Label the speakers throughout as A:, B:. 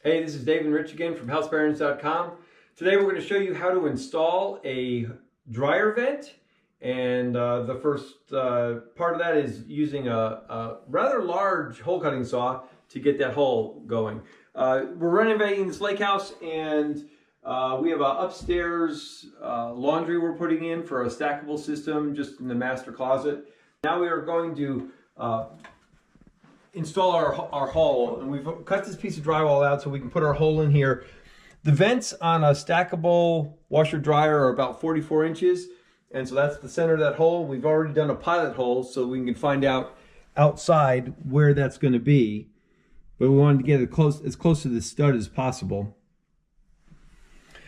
A: Hey, this is Dave and Rich again from houseparents.com. Today we're going to show you how to install a dryer vent, and the first part of that is using a rather large hole cutting saw to get that hole going. We're renovating this lake house, and we have an upstairs laundry we're putting in for a stackable system just in the master closet. Now we are going to install our hole, and we've cut this piece of drywall out so we can put our hole in here. The vents on a stackable washer dryer are about 44 inches, and so that's the center of that hole. We've already done a pilot hole so we can find out outside where that's going to be, but we wanted to get it as close to the stud as possible.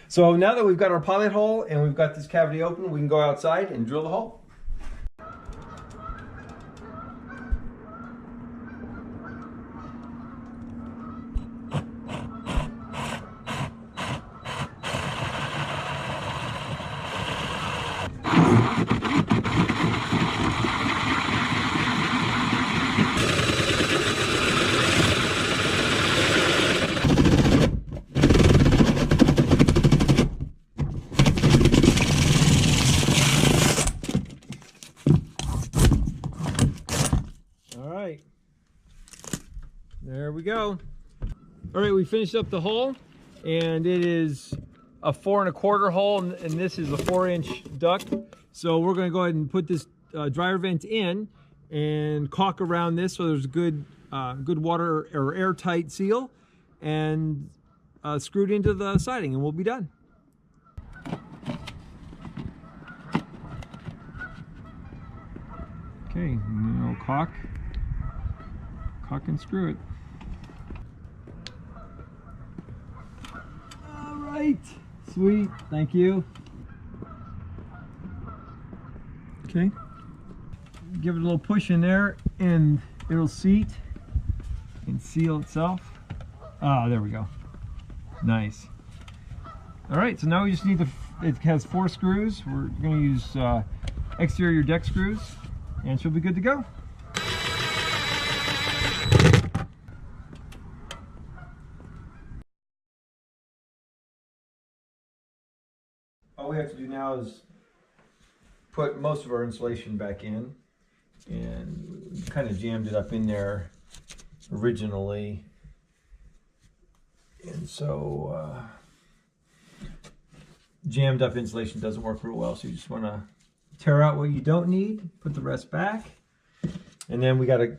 A: So now that we've got our pilot hole and we've got this cavity open, we can go outside and drill the hole. There we go. All right, we finished up the hole, and it is a 4 1/4 hole, and this is a 4-inch duct. So we're going to go ahead and put this dryer vent in and caulk around this so there's a good water or airtight seal, and screw it into the siding, and we'll be done. Okay, now caulk and screw it. All right, sweet, thank you. Okay, give it a little push in there and it'll seat and seal itself. Ah, there we go. Nice. All right, so now we just need it has 4 screws. We're going to use exterior deck screws, and she'll be good to go. All we have to do now is put most of our insulation back in, and we kind of jammed it up in there originally, and so jammed up insulation doesn't work real well, so you just want to tear out what you don't need, put the rest back, and then we got to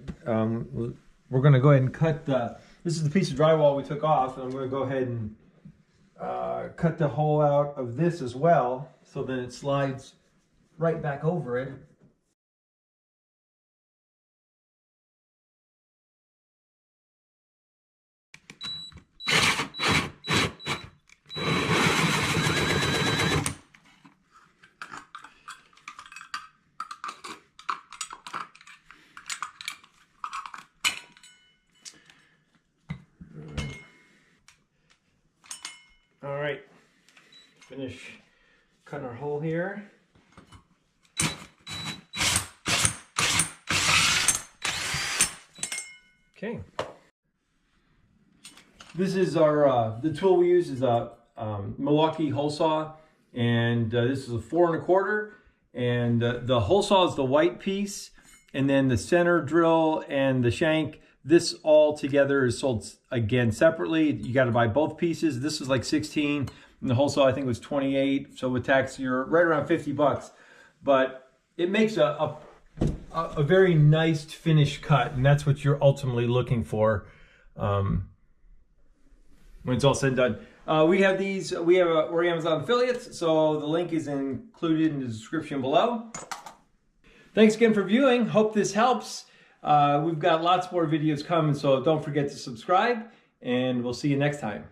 A: we're going to go ahead and cut this is the piece of drywall we took off, and I'm going to go ahead and cut the hole out of this as well, so then it slides right back over it. All right, finish cutting our hole here. Okay. This is our, the tool we use is a Milwaukee hole saw, and this is a 4 1/4, and the hole saw is the white piece, and then the center drill and the shank, this all together is sold again separately. You got to buy both pieces. This is like 16, and the hole saw I think was 28. So with tax, you're right around 50 bucks. But it makes a very nice finished cut, and that's what you're ultimately looking for when it's all said and done. We have these. We're Amazon affiliates, so the link is included in the description below. Thanks again for viewing. Hope this helps. We've got lots more videos coming, so don't forget to subscribe, and we'll see you next time.